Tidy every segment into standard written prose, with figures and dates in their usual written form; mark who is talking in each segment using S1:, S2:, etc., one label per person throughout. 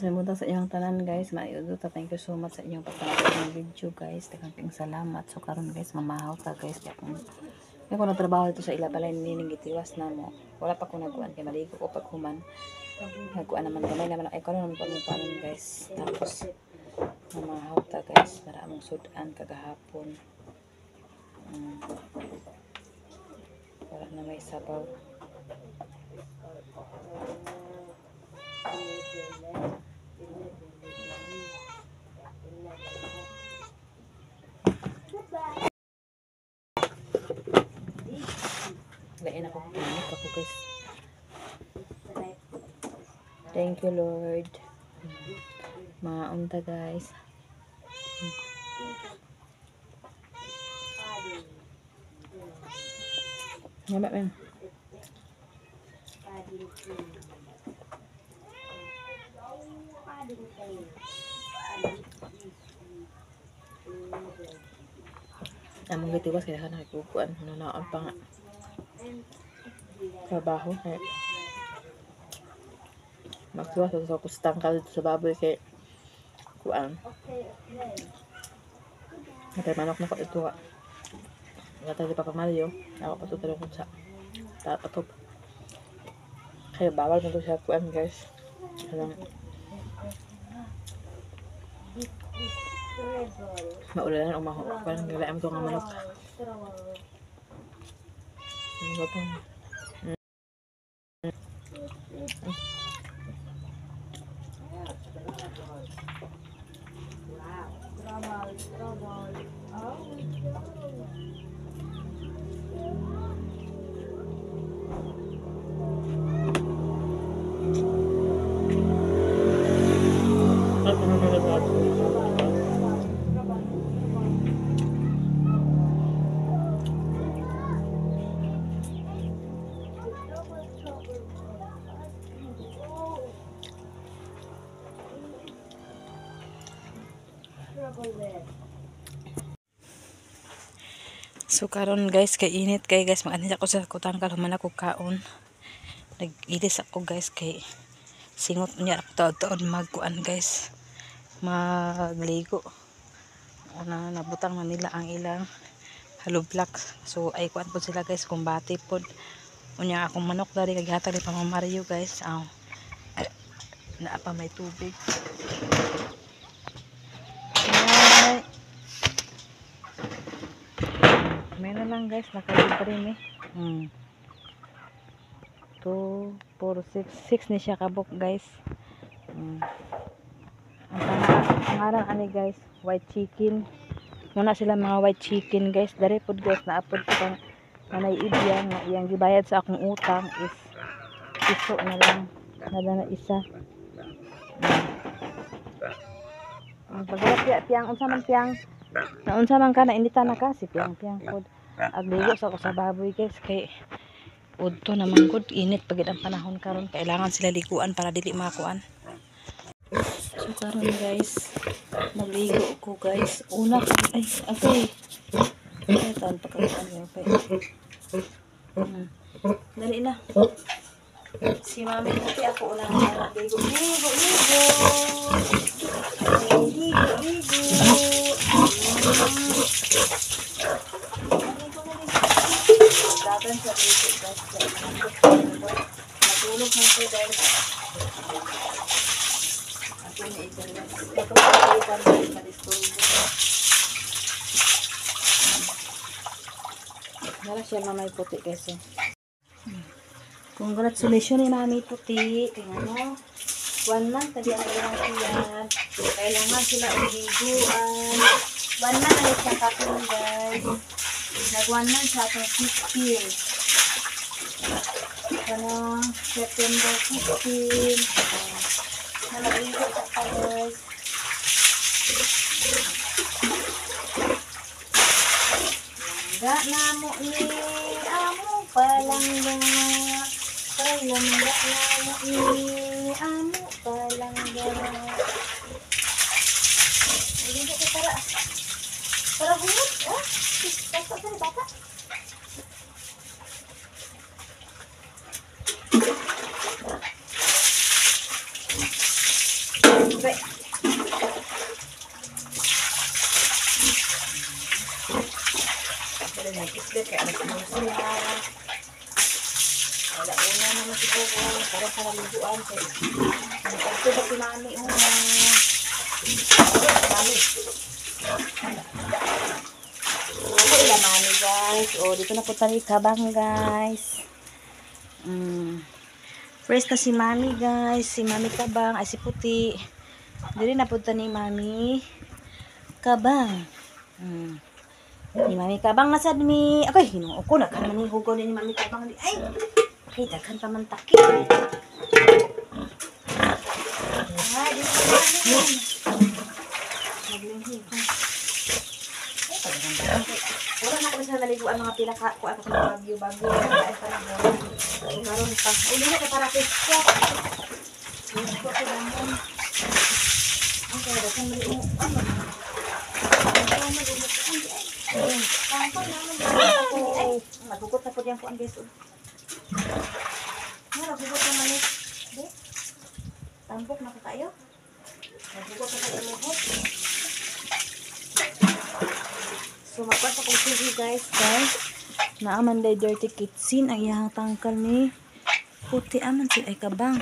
S1: guys, may buntag sa inyong tanan guys. Maiuduta, thank you so much sa inyong pagpanood ng video guys. Daghang salamat. So karon guys, mamahaw ta guys. Kaya kung nagtrabaho dito sa ila pala nining gitiwas na mo. Wala pa ko nagkuan kay maligo ko pag human. Nagkuan naman gamay naman ay karon naman ko guys. Tapos mamahaw ta guys para among sudan kagahapon. Wala na may sabaw. Lain ako pinit ako guys. Thank you Lord. Maunta guys. Ngaba men. Among gitiwas kaya na kukuan nanaon pa nga. Trabaho kay magtuwas sa kustang ka dito sa baboy kay kuan. Natay manok na ko ito nga. Natay di pa pamaliyo. Ako pa tutulong ko sa tatapop. Kaya bawal mo to siya kuan guys. Alam. Maulanan o maho. Parang nilayan mo ito nga manok. Ano ba pang? So karon guys kay init kay guys mag-anis ako sa kutangkal human ako kaon. Nag-ilis ako guys kay singot niya ako taon magkuan guys. Magligo. Una nabutang na nila ang ilang halublak. So ay kuan po sila guys kumbati pod. Unya akong manok dari kay gihatag ni Mama Mario guys. Naa pa may tubig. May na lang guys, nakalibre ni. 2, 4, 6 ni siya kabok guys. Ang pangalan ani guys, white chicken. Muna sila mga white chicken guys. Dari pod guys, naapod ko pang nanay ibya nga iyang gibayad sa akong utang is piso na lang. Nala na isa. Pagwala piyang unsa man piyang naunsa man ka na inita na ka si piyang pod. Agligo sa ko sa baboy guys kay udto naman gud init pagid ang panahon karon kailangan sila liguan para dili makuan. So karon guys magligo ko guys. Una ay okay. Ay tan pagkaan yo kay. Dali na. Si mami pati ako una na ligo. Dagan sa ligo guys. Matulog man ko guys. Ako ni ito guys. Ito pa rin madisturbo. Nara siya mamay puti guys. Congratulations ni Mami Puti. Tingnan mo. 1 month tadi ang ilang siyan. Kailangan sila uliguan. 1 month na siya kapon guys. Nag 1 month sa atong 15. Ano, September 15. Nalagligo sa pa guys. Langga na mo ni amo palangga. Palangga na mo ni amo palangga. Ligo ko para humot. Basta sa bata. Dugay. Wala na isbet kaya nagsimul sila. Wala una naman si Coco. Parang sa naliguan. Nagpagto ba si Mami? Mami. Wala Mami guys. Dito na po tayo kabang guys. First na si Mami guys. Si Mami kabang. Ay si Puti. Dito na punta ni Mami kabang. Ni Mami kabang nasad mi. Okay, hinuo ko na kan man hugaw ni Mami kabang. Ay. Okay, daghan pa man taki. Ay, dito na Mami. Naglinghi ko. Ay, pagandang bagay. Wala na kami sa naliguan mga pila ka. Kung ako sa bagyo-bagyo. Ay, parang karon pa. Uli na ka para fisko. Fisko ko naman. Okay, daghan mali mo. Nagugot na po diyan po ang guys. Nagugot naman eh. Tampok na kayo. Nagugot na kayo luhot. So, magpas ako sige guys. Naaman day dirty kitchen. Ang iyang tangkal ni Puti aman si ay kabang.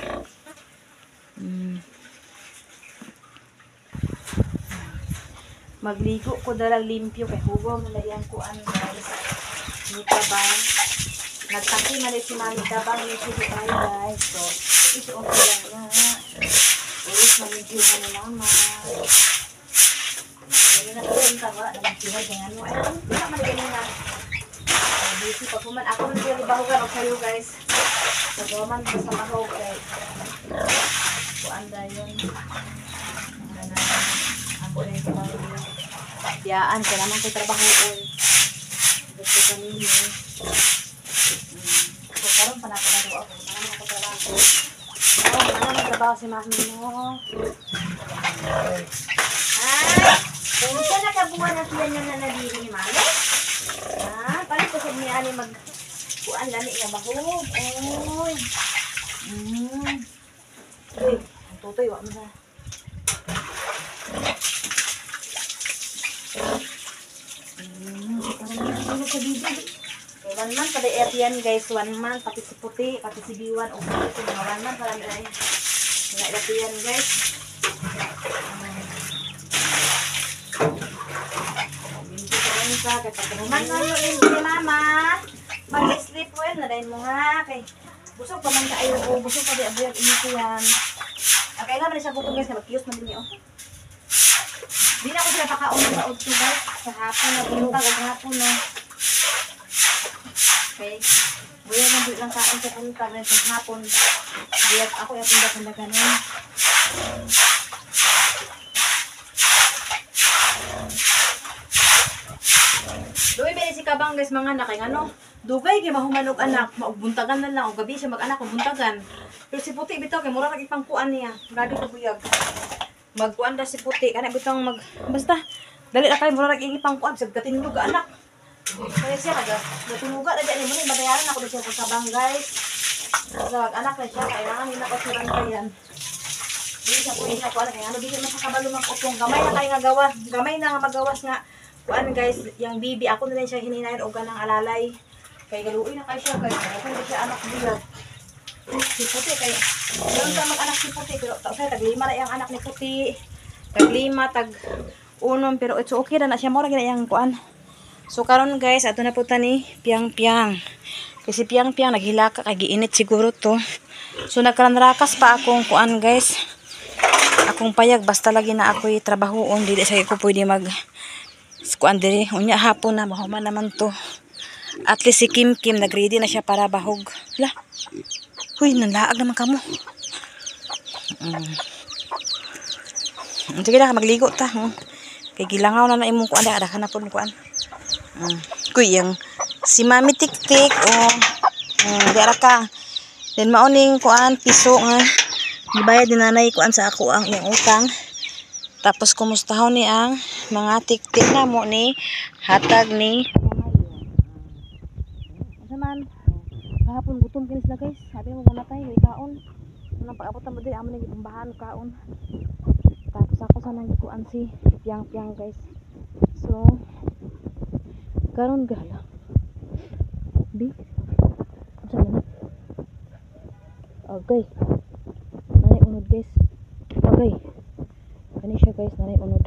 S1: Magligo ko dala limpyo kay hugaw na yan ko guys. Ni kabang. Nagtaki na rin si Mami kabang ni si ay guys. So, ito okay lang na. Ulit malimpyo na naman. Hindi na ito yung tawa. Nagtihag yung ano. Ay, hindi na maligyan na. Busy pa kuman. Ako nagkalibahugan o kayo guys. Nagawaman ko sa mahog guys. Kuanda yun. Ako rin sa mga biyaan ko naman ko trabahoon. Gusto kanino. So, karoon pa natin na ako. Maraming ako trabaho. Maraming trabaho si Mami mo. Ay! Kung isa nakabuhan na siya na nanadiri ni Mami? Palit ko sa niya ni mag-kuan lani nga bahog. Oy! Uy, ang tutoy, wak mo na. One month pada yan guys, 1 month pati si Puti, pati si Biwan, okay ito mga 1 month parang guys. Mga yan guys. Binti ka rin sa kapag-ruman na yun si Mama. Mag-sleep well na dahil mo nga. Kay busog pa man kayo o busog pa di abuyag inyo ko yan. Okay nga man siya butong guys, mag-kiyos man din niyo. Di na ako sila pakaon sa odto guys. Sa hapon na buntag o hapon na. Okay. Buya na di lang kaon sa buntag na sa hapon. Biyag ako yung tindakan-dakanin. Doy ba si kabang guys mga anak kay ano? Dugay kay mahumanog anak, maugbuntagan na lang o gabi siya mag-anak buntagan. Pero si Puti bitaw kay mura ra ipangkuan niya. Grabe ka buyag. Magkuan da si Puti kana bitang basta dali ra kay mura ra ipangkuan sa gatinlog anak. Kaya siya natinuga na dyan mo rin bayaran ako siya sa kabang guys. Sa anak na siya kailangan nila ko silang kayan. Di siya po niya kuan kay ano di man sa kabalo magutong gamay na kay nga gawas. Gamay na nga magawas nga kuan guys, yang bibi ako na rin siya hininayan og ganang alalay. Kay galuoy na kay siya guys. Kaya siya anak nila. Si Puti kay meron sa mag-anak si Puti pero tag-lima na yung anak ni Puti. Tag-lima, tag-unom pero it's okay na siya mo ra gina yang kuan. So karon guys, ato na po tani Piang-Piang. Kasi Piang-Piang naghilaka kay giinit siguro to. So nagkaranrakas pa akong kuan guys. Akong payag basta lagi na ako'y trabahoon, dili sa ko pwede mag kuan diri. Unya hapon na mahuman naman to. At least si Kim Kim nagready na siya para bahog. La. Huy, nanlaag naman kamo. Sige na magligo ta. Kay gilangaw na imong kuan ada ka na pud kuan. Kuy yang si Mami Tik-Tik dara ka. Then mauning kuan piso nga gibayad ni nanay kuan sa ako ang iyang utang. Tapos kumustahon ni ang mga Tik-Tik na mo ni hatag ni man. Kahapon gutom kini sila guys. Sabi mo mamatay, way kaon. Nang pag-abot mo diri amo ni gimbahan kaon. Sako sa nagkuan si Piang guys. So karon gala. Bi. Diyan na. Okay. Nanay unod guys. Okay. Kani siya guys, nanay unod.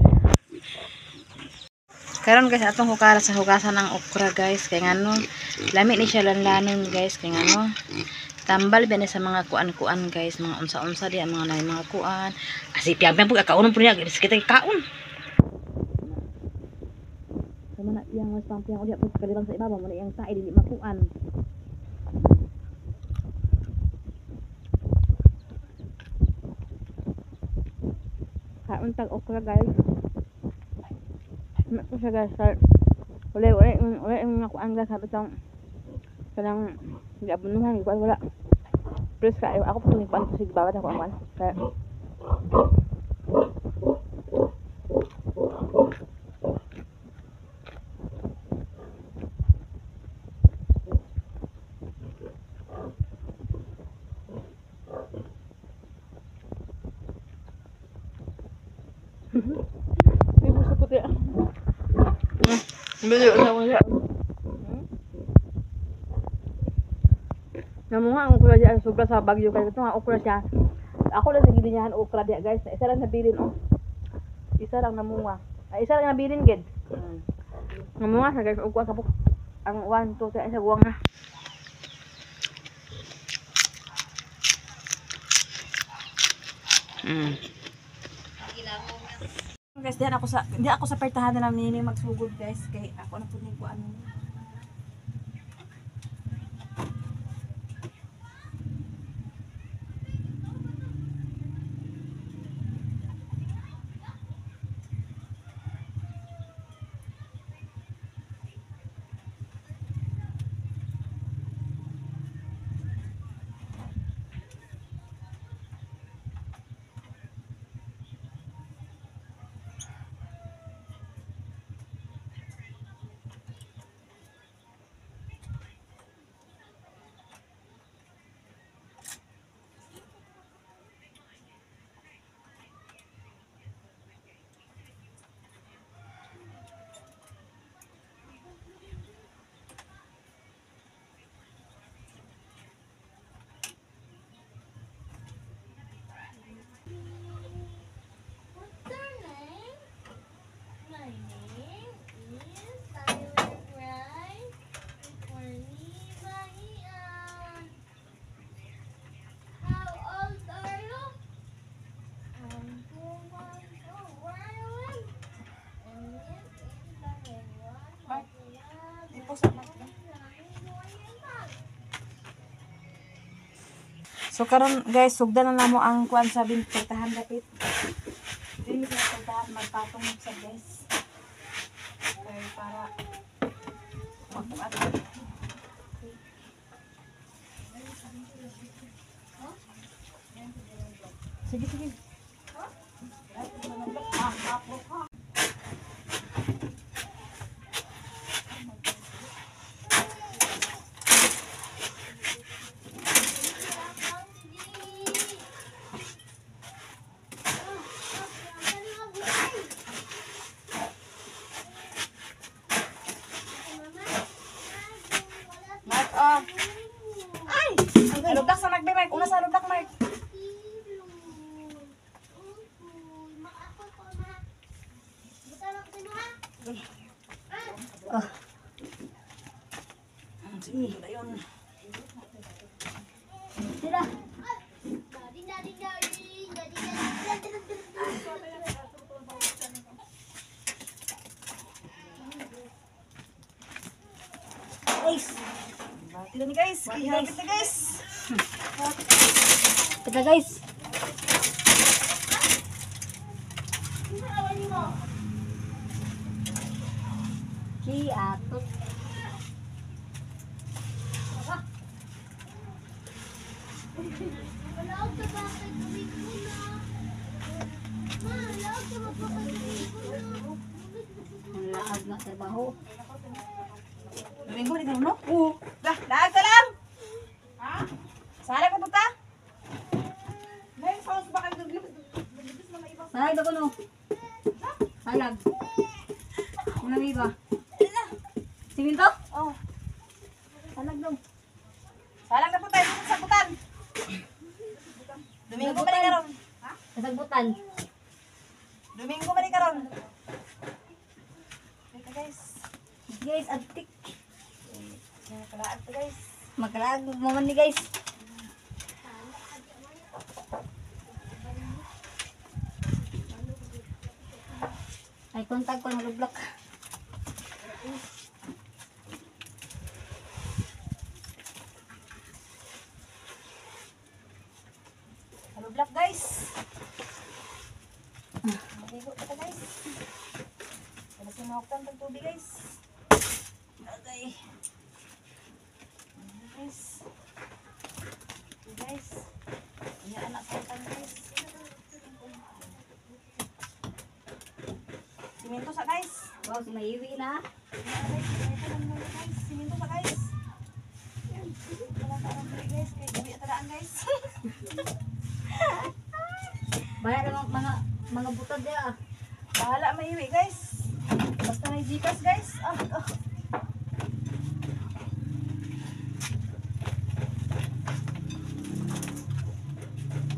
S1: Karon guys atong hukara sa hugasan ng okra guys. Kay ngano, lami ni siya lanlanon guys. Kay ngano, tambal ba ni sa mga kuan-kuan guys, mga unsa-unsa di ang mga nay mga kuan. Asi Piang pug kaunon pud niya, kita kaon. Sama na Piang mas Piang ulit pud kalibang sa ibabaw mo na iyang tae dili makuan. Kaon tag okra guys. Ito siya guys, uli yung nakuan guys, sabi itong kanang hindi abunuhan, wala press ka, ako po itong ikuan kasi bawat ako ang kaya hindi po sa puti bili na wala. Namunga ang okra diyan sobra sa Bagyo kay ito nga okra siya. Ako lang nagili niyan okra diya guys. Isa lang nabilin oh. Isa lang namunga. Ay isa lang nabilin gid. Namunga sa guys ugwa kapok. Ang 1 2 3 sa guwang na. Guys, di ako sa pertahan na nini magsugod guys kay ako na pud ning kuan. So karon guys, sugdan na namo ang kuan sa bintahan dapit. Dili sa pagdahan magpatong sa guys. Okay, para magbuat. Sige, sige. Ay! Ang ludak sa Mark, Mark. Una sa ludak, Mark. Sige, dayon. Tira. Guys. Tira ni guys. Hihapit na guys. Kita guys. Atot. Laag na trabaho. Minggu di no? Dah, dah salam. Ha? Sala ko ta? May sauce ba kayo? Libis na may ibang
S2: Salag ako no. Salag. Ano ba? Siminto?
S1: Oh.
S2: Salag daw.
S1: Salang na po tayo sa sagutan. Domingo ba ni karon? Ha?
S2: Kasagbutan.
S1: Domingo ba ni karon? Ito guys.
S2: Guys, antik.
S1: Nakalaan to guys.
S2: Magkalag mo man ni guys. Ay, kontak ko ng block.
S1: Hello black guys. Maligo pa ta guys. Wala si mahuktan ng tubig guys. Okay. Guys. Guys. Ini anak saya kan guys. Siminto sa guys.
S2: Wow, si Maiwi na.
S1: Siminto sa guys. Wala ka lang guys. Kaya gabi at tadaan guys.
S2: Bayar ng mga butod ya.
S1: Bahala maiwi guys. Basta may Gcash guys.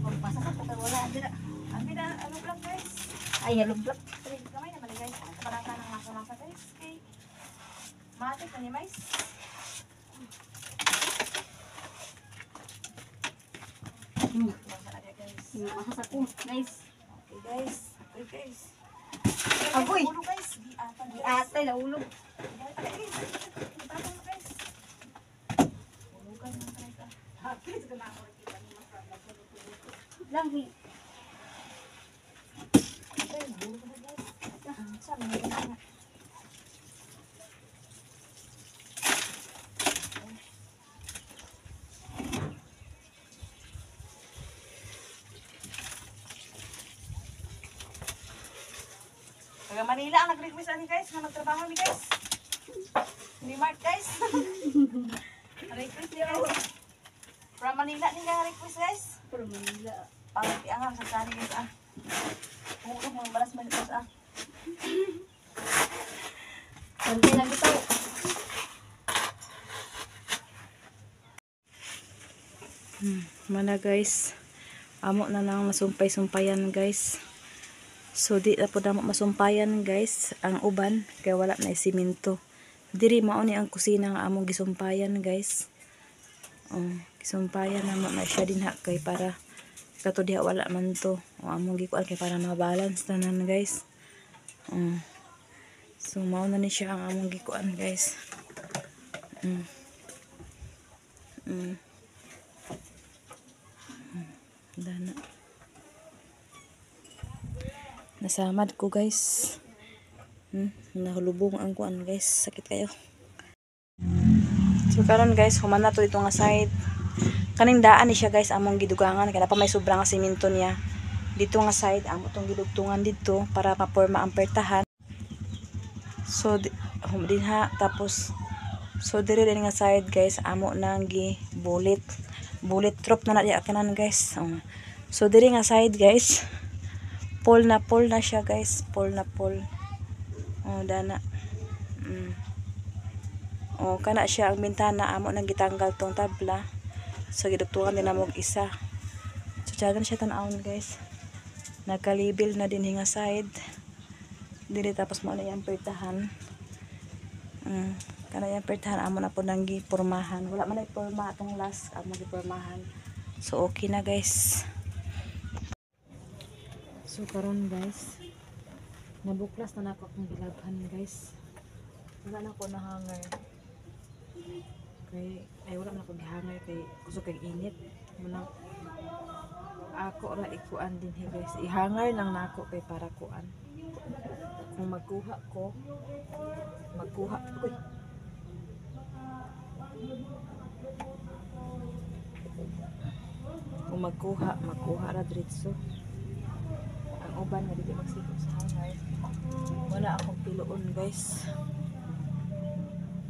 S2: Pagpasa ka pag wala dira.
S1: Ang bida, ano vlog guys?
S2: Ay, hello block.
S1: Pero kamay naman guys. Ang parang ng masa-masa guys. Okay. Matik na ni mais. Masa na guys.
S2: Masas ako, guys.
S1: Okay guys. Okay guys.
S2: Agoy.
S1: Ulo guys. Di atan
S2: Di
S1: guys.
S2: ate naulog.
S1: Okay guys. Tapos na guys. Ulugan na guys. Please ka na ako.
S2: Lang,
S1: Okay, nahulog na guys. Saan mo na? Taga Manila ang nag-request ani guys, na magtrabaho ni guys. Ni Mark guys. Request niya guys. From Manila ni nga request guys.
S2: pero Manila.
S1: Pangati ang sa sari guys ah. Hulog mga balas man guys ah.
S2: Konti lang ito.
S1: Mana guys. Amo na nang masumpay-sumpayan guys. So di na po na masumpayan guys ang uban kaya wala na siminto. Diri mao ni ang kusina nga among gisumpayan guys. Gisumpayan na mo na siya din ha kay para kato diha wala man to. Among gikuan kay para ma-balance tanan guys. So mao na ni siya ang among gikuan guys. Dana. Nasamad ko guys. Nahulubong ang kuan guys. Sakit kayo. So karon guys, human na to dito nga side. Kaning daan ni siya guys among gidugangan kaya pa may sobrang siminto niya. Dito nga side amo tong gidugtungan dito para maporma ang pertahan. So dinha tapos so dire din nga side guys amo nang gi bullet drop na diya kanan guys. So dire nga side guys. Pole na siya guys. Pole. Dana. Kana siya ang bintana amo nang gitanggal tong tabla. So gidugtungan din na mo isa. So tiyagan siya tan-awon guys. Nagkalibil na din nga side. Dili tapos mo na yung pertahan. Kana yung pertahan amo na po nang gipormahan. Wala man ay porma atong last amo gipormahan. So okay na guys. So karon guys, nabuklas na nako akong gilabhan guys. Wala na ko na hanger. Kay wala na ko gihanger kay gusto kay init. Muna ako ra ikuan din guys. Ihanger lang nako kay para kuan. Kung magkuha ko, uy. Kung magkuha ra diretso. Uban nga dito magsikop sa hanger. Wala akong piloon guys.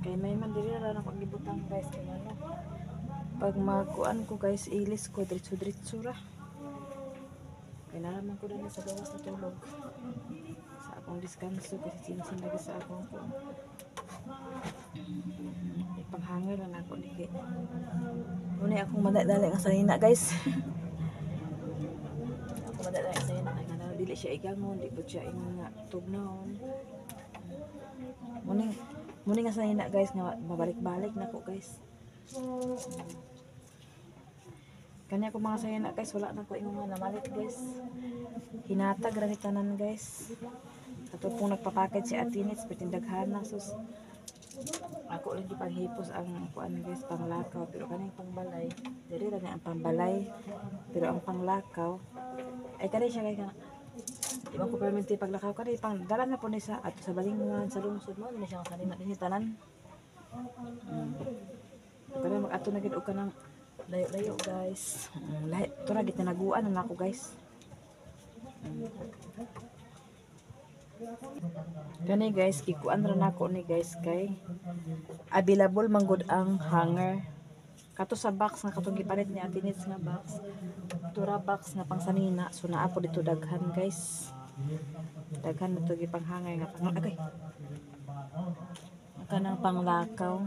S1: Kay may man diri ra ako gibutang guys kay ano. Pag magkuan ko guys ilis ko diretso ra. Kaya nalaman ko na sa gawas na tulog. Sa akong diskanso kasi sinsin lagi sa akong ko. Ipanghangil lang ako ni Kit. Muna akong madadali nga sanina guys. Ako madadali nga sanina nga dili siya igangon, di po siya nga tugnaon. Muna nga sanina guys nga mabalik-balik na ko guys. Kanya ko mga sanina guys, wala na ko yung mga namalit guys. Hinatag rani tanan guys. Ato pong nagpapaket si Atinits, petindaghan na sus. Ako lang di panghipos ang kuan guys, panglakaw, pero kaning pangbalay, diri ra ang pambalay, pero ang panglakaw ay kani siya kay di man ko permente paglakaw kani pang dala na po ni sa ato sa balingan sa lungsod mo ni siya kanina dinhi tanan. Kani mag ato na gid og kanang layo-layo guys. Lahi to na gid tinaguan na ako guys. Kani guys, kikuan ra nako ni guys kay available man gud ang hanger. Kato sa box nga katong gipalit ni Atinits nga box. Tura box nga pangsanina, so naa po dito daghan guys. Daghan na to gipanghanger nga pang agay. Kanang panglakaw.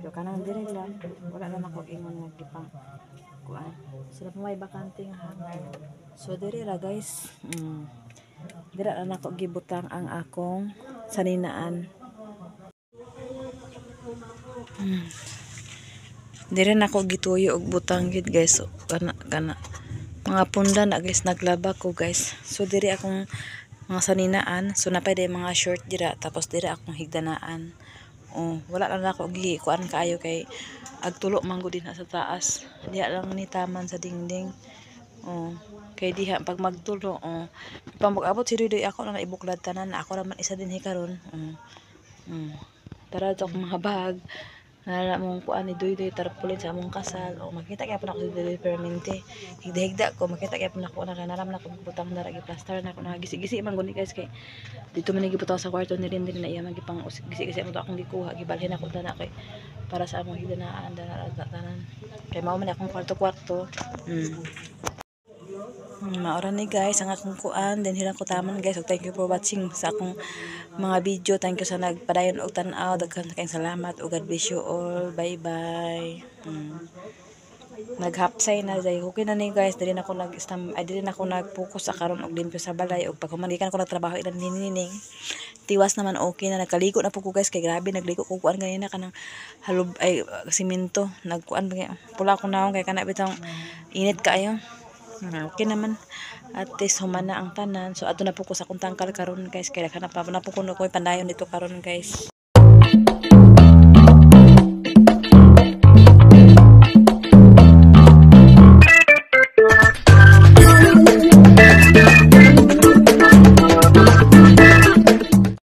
S1: Yo kanang diri lang. Wala na nako ingon nga gipang kuan. Sila pa may bakante nga hanger. So diri ra guys. Dira na nako gibutang ang akong saninaan. Dira na ako gituyo og butang gid guys. So, kana mga punda na guys naglaba ko guys. So diri akong mga saninaan. So napay day mga short dira tapos dira akong higdanaan. Wala lang ako gi kuan kaayo kay agtulo man gud din sa taas. Diha lang ni taman sa dingding. Kay diha pag magtulo pag mag-abot si Ridoy ako lang ibuklad tanan, ako ra man isa dinhi karon. Tara to mga bag nala mong kuan ni Doy tarpulin sa among kasal. Makita kay pa ako si Doy permente higda ko makita kay pa nako na naram na ko butang dara gi plaster na ko na gisi-gisi man guni guys kay dito man gibutaw sa kwarto ni Rindy na iya man gipang gisi-gisi mo to akong gikuha gibalhin ako dana kay para sa among higdanaan dana tanan kay mao man akong kwarto-kwarto. Maura ni guys ang akong kuan din hirang ko taman guys. Thank you for watching sa akong mga video. Thank you sa nagpadayon og tan-aw. Daghan kayong salamat. God bless you all. Bye bye. Naghapsay na day. Okay na ni guys. Dili na ako nag-focus sa karon og limpyo sa balay og pag humalikan ko nagtrabaho ilang ninining. Tiwas naman okay na nagkaligo na po ko guys kay grabe nagligo ko kuan ganina kanang halub ay simento nagkuan pula ko naon kay kana bitang init kaayo. Okay naman at least humana ang tanan. So ato na po ko sa akong tangkal karon guys kaya na po ko pandayon dito karon guys.